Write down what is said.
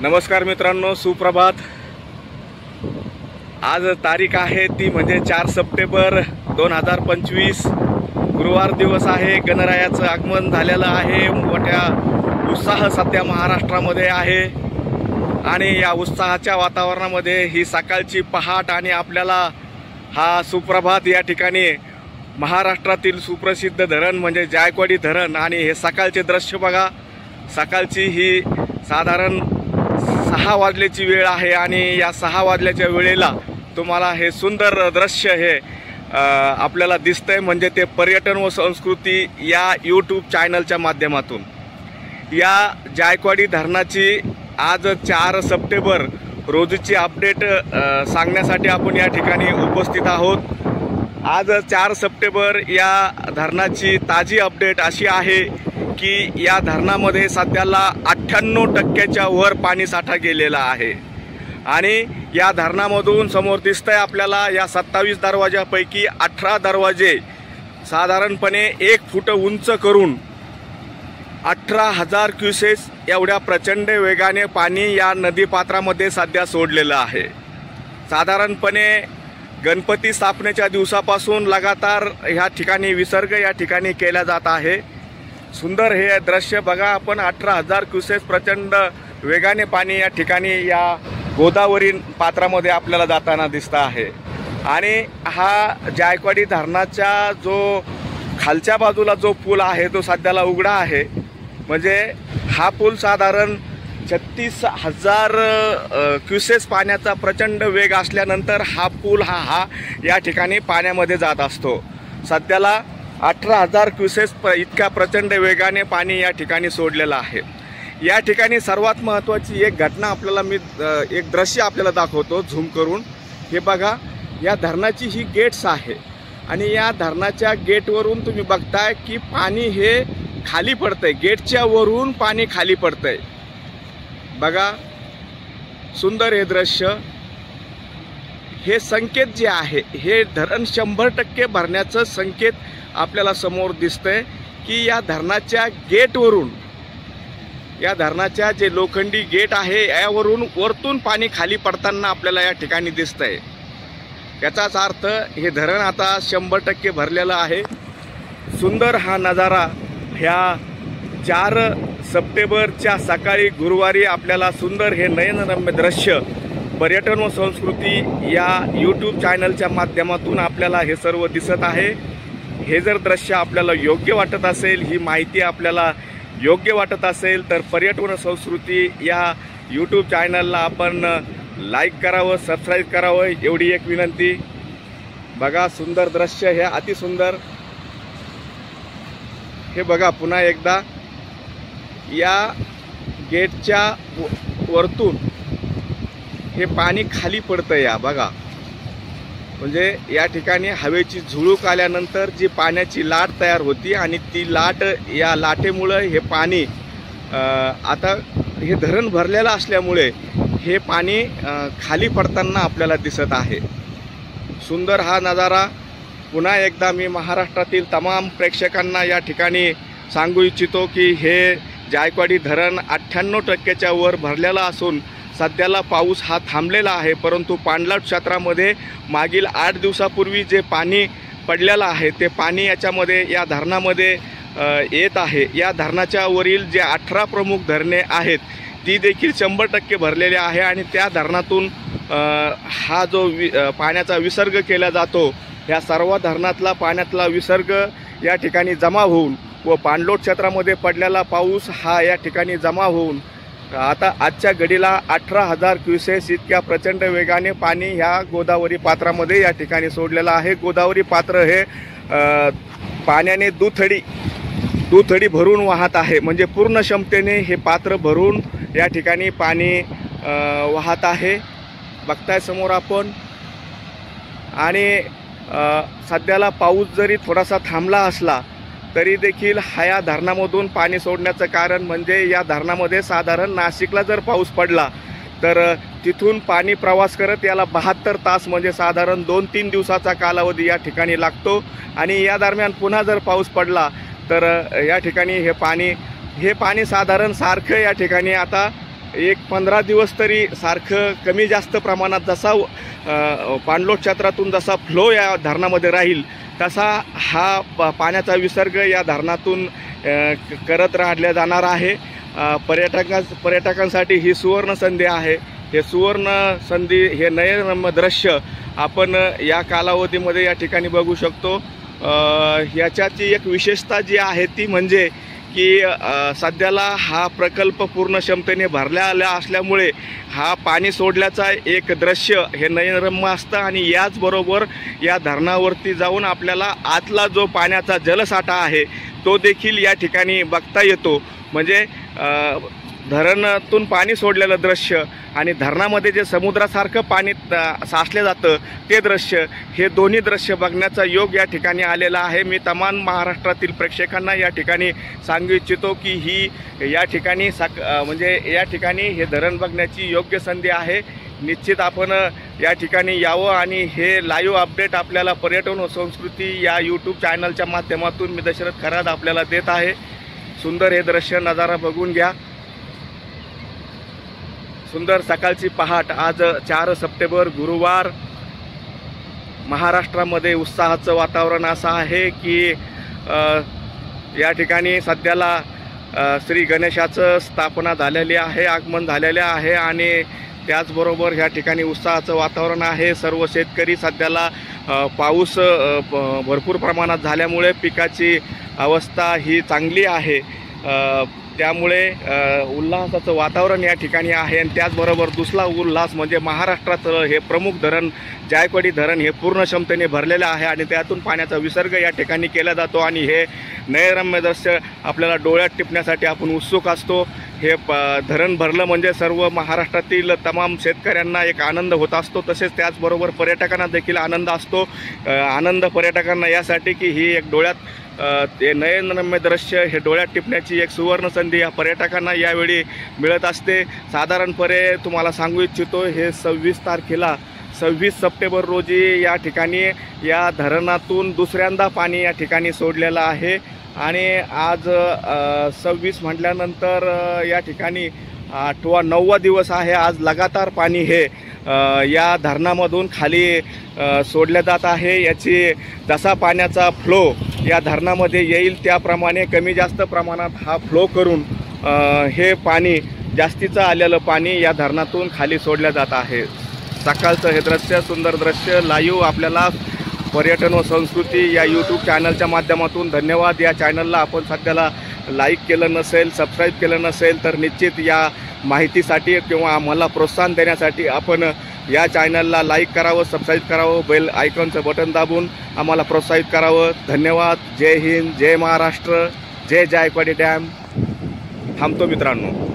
नमस्कार मित्रांनो, सुप्रभात। आज तारीख आहे ती म्हणजे 4 सप्टेंबर 2025 गुरुवार दिवस आहे। गणरायाचं आगमन झालेलं आहे। मोठ्या उत्साह सध्या महाराष्ट्रामध्ये आहे आणि या उत्साहाच्या वातावरणामध्ये ही सकाळची पहाट आणि आपल्याला हा सुप्रभात या ठिकाणी महाराष्ट्रातील सुप्रसिद्ध धरण म्हणजे जायकवाडी धरण आणि हे सकाळचे दृश्य बघा। सकाळची ही साधारण 6 वाजल्याची वेळ आहे आणि या 6 वाजल्याच्या वेळेला तुम्हाला हे सुंदर दृश्य हे आपल्याला दिसतंय म्हणजे ते पर्यटन व संस्कृती या यूट्यूब चॅनलच्या माध्यमातून या जायकवाडी धरणाची आज 4 सप्टेंबर रोजची अपडेट सांगण्यासाठी आपण या ठिकाणी उपस्थित आहोत। आज 4 सप्टेंबर या धरणाची ताजी अपडेट अशी आहे की या धरणामध्ये सध्याला 98% वर पाणी साठा गेलेला आहे आणि या धरणामधून समोर दिसतंय आपल्याला या 27 दरवाजापैकी 18 दरवाजे साधारणपणे 1 फूट उंच करून 18,000 क्युसेस एवढ्या प्रचंड वेगाने पाणी या नदीपात्रामध्ये सध्या सोडलेलं आहे। साधारणपणे गणपती स्थापनेच्या दिवसापासून लगातार ह्या ठिकाणी विसर्ग या ठिकाणी केला जात आहे। सुंदर हे दृश्य बघा आपण। 18,000 क्युसेस प्रचंड वेगाने पाणी या ठिकाणी या गोदावरी पात्रामध्ये आपल्याला जाताना दिसत आहे आणि हा जायकवाडी धरणाचा जो खालच्या बाजूला जो पूल आहे तो सध्याला उघडा आहे। म्हणजे हा पूल साधारण 36,000 क्युसेस पाण्याचा प्रचंड वेग असल्यानंतर हा पूल हा या ठिकाणी पाण्यामध्ये जात असतो। सध्याला 18,000 क्युसेस इतक्या प्रचंड वेगाने पाणी या ठिकाणी सोडलेलं आहे। या ठिकाणी सर्वात महत्त्वाची एक घटना आपल्याला मी एक दृश्य आपल्याला दाखवतो झूम करून। हे बघा, या धरणाची ही गेट्स आहे आणि या धरणाच्या गेटवरून तुम्ही बघताय की पाणी हे खाली पडतंय। गेटच्या वरून पाणी खाली पडतंय बघा। सुंदर हे दृश्य। हे संकेत जे आहे हे धरण 100% भरण्याचं संकेत आपल्याला समोर दिसतंय की या धरणाच्या गेटवरून या धरणाच्या जे लोखंडी गेट आहे यावरून वरतून पाणी खाली पडताना आपल्याला या ठिकाणी दिसतंय। याचाच अर्थ हे धरण आता 100% भरलेलं आहे। सुंदर हा नजारा ह्या 4 सप्टेंबरच्या सकाळी गुरुवारी आपल्याला सुंदर हे नयनरम्य दृश्य पर्यटन व संस्कृती या यूट्यूब चॅनलच्या माध्यमातून आपल्याला हे सर्व दिसत आहे। हे जर दृश्य आपल्याला योग्य वाटत असेल, ही माहिती आपल्याला योग्य वाटत असेल तर पर्यटन व संस्कृती या यूट्यूब चॅनलला आपण लाईक करावं, सबस्क्राईब करावं एवढी एक विनंती। बघा सुंदर दृश्य हे अतिसुंदर। हे बघा पुन्हा एकदा या गेटच्या वरतून हे पाणी खाली पडतं या बघा। म्हणजे या ठिकाणी हवेची झुळूक आल्यानंतर जी पाण्याची लाट तयार होती आणि ती लाट या लाटेमुळे हे पाणी आता हे धरण भरलेलं असल्यामुळे हे पाणी खाली पडताना आपल्याला दिसत आहे। सुंदर हा नजारा। पुन्हा एकदा मी महाराष्ट्रातील तमाम प्रेक्षकांना या ठिकाणी सांगू इच्छितो की हे जायकवाडी धरण 98% वर भरलेलं असून सध्याला पाऊस हा थांबलेला आहे, परंतु पाणलोट क्षेत्रामध्ये मागील 8 दिवसापूर्वी जे पाणी पडलेलं आहे ते पाणी याच्यामध्ये या धरणामध्ये येत आहे। या धरणाच्या वरील जे 18 प्रमुख धरणे आहेत ती देखील 100% भरलेले आहे आणि त्या धरणातून हा जो पाण्याचा विसर्ग केला जातो ह्या सर्व धरणातला पाण्यातला विसर्ग या ठिकाणी जमा होऊन व पाणलोट क्षेत्रामध्ये पडलेला पाऊस हा या ठिकाणी जमा होऊन आता आजच्या घडीला 18,000 क्युसेस इतक्या प्रचंड वेगाने पाणी ह्या गोदावरी पात्रामध्ये या ठिकाणी सोडलेलं आहे। गोदावरी पात्र हे पाण्याने दुथडी भरून वाहत आहे। म्हणजे पूर्ण क्षमतेने हे पात्र भरून या ठिकाणी पाणी वाहत आहे। बघताय समोर आपण। आणि सध्याला पाऊस जरी थोडासा थांबला असला तरी देखील या धरणामधून पाणी सोडण्याचं कारण म्हणजे या धरणामध्ये साधारण नाशिकला जर पाऊस पडला तर तिथून पाणी प्रवास करत याला 72 तास म्हणजे साधारण 2-3 दिवसाचा कालावधी या ठिकाणी लागतो आणि या दरम्यान पुन्हा जर पाऊस पडला तर या ठिकाणी हे पाणी साधारण सारखं या ठिकाणी आता एक 15 दिवस तरी सारखं कमी जास्त प्रमाणात जसा पाणलोट क्षेत्रातून जसा फ्लो या धरणामध्ये राहील तसा हा पाण्याचा विसर्ग या धरणातून करत राहिल्या जाणार आहे। पर्यटकांसाठी ही सुवर्ण संधी आहे। हे सुवर्ण संधी, हे नयनरम्य दृश्य आपण या कालावधीमध्ये या ठिकाणी बघू शकतो। याच्याची एक विशेषता जी आहे ती म्हणजे की सध्याला हा प्रकल्प पूर्ण क्षमतेने भरलेला असल्यामुळे हा पाणी सोडल्याचा एक दृश्य हे नयनरम्य असतं आणि याचबरोबर या धरणावरती जाऊन आपल्याला आतला जो पाण्याचा जलसाठा आहे तो देखील या ठिकाणी बघता येतो। म्हणजे धरणातून पाणी सोडलेलं दृश्य आणि धरणामध्ये जे समुद्रासारखं पाणी साचले जातं ते दृश्य, हे दोन्ही दृश्य बघण्याचा योग या ठिकाणी आलेला आहे। मी तमाम महाराष्ट्रातील प्रेक्षकांना या ठिकाणी सांगू इच्छितो की ही या ठिकाणी म्हणजे या ठिकाणी हे धरण बघण्याची योग्य संधी आहे। निश्चित आपण या ठिकाणी यावं आणि हे लाईव्ह अपडेट आपल्याला पर्यटन व संस्कृती या यूट्यूब चॅनलच्या माध्यमातून मी दशरथ खरात आपल्याला देत आहे। सुंदर हे दृश्य नजारा बघून घ्या। सुंदर सकाळची पहाट, आज 4 सप्टेंबर गुरुवार। महाराष्ट्रामध्ये उत्साहाचं वातावरण असं आहे की या ठिकाणी सध्याला श्री गणेशाचं स्थापना झालेली आहे, आगमन झालेले आहे आणि त्याचबरोबर ह्या ठिकाणी उत्साहाचं वातावरण आहे। सर्व शेतकरी सध्याला पाऊस भरपूर प्रमाणात झाल्यामुळे पिकाची अवस्था ही चांगली आहे, त्यामुळे उल्हासाचं वातावरण या ठिकाणी आहे। आणि त्याचबरोबर दुसरा उल्हास म्हणजे महाराष्ट्राचं हे प्रमुख धरण जायकवाडी धरण हे पूर्ण क्षमतेने भरलेलं आहे आणि त्यातून पाण्याचा विसर्ग या ठिकाणी केला जातो आणि हे नयनरम्य दृश्य आपल्याला डोळ्यात टिपण्यासाठी आपण उत्सुक असतो। हे धरण भरलं म्हणजे सर्व महाराष्ट्रातील तमाम शेतकऱ्यांना एक आनंद होत असतो, तसेच त्याचबरोबर पर्यटकांना देखील आनंद असतो। आनंद पर्यटकांना यासाठी की ही एक डोळ्यात ते नयनरम्य दृश्य हे डोळ्यात टिपण्याची एक सुवर्ण संधी या पर्यटकांना यावेळी मिळत असते। साधारणपणे तुम्हाला सांगू इच्छितो, हे 26 सप्टेंबर रोजी या ठिकाणी या धरणातून दुसऱ्यांदा पाणी या ठिकाणी सोडलेलं आहे आणि आज 26 म्हटल्यानंतर या ठिकाणी 8वा-9वा दिवस आहे। आज लगातार पाणी हे या धरणामधून खाली सोडले जात आहे। याची जसा पाण्याचा फ्लो या धरणामध्ये येईल त्याप्रमाणे कमी जास्त प्रमाणात हा फ्लो करून हे पाणी जास्तीचं आलेलं पाणी या धरणातून खाली सोडलं जात आहे। सकाळचं हे दृश्य, सुंदर दृश्य लाईव्ह आपल्याला पर्यटन व संस्कृती या यूट्यूब चॅनलच्या माध्यमातून धन्यवाद। या चॅनलला आपण सध्याला लाईक केलं नसेल, सबस्क्राईब केलं नसेल तर निश्चित या माहितीसाठी किंवा आम्हाला प्रोत्साहन देण्यासाठी आपण या चॅनलला लाईक करावं, सबस्क्राईब करावं, बेल आयकॉनचं बटन दाबून आम्हाला प्रोत्साहित करावं। धन्यवाद। जय हिंद, जय महाराष्ट्र, जय जायकवाडी डॅम। थांबतो मित्रांनो।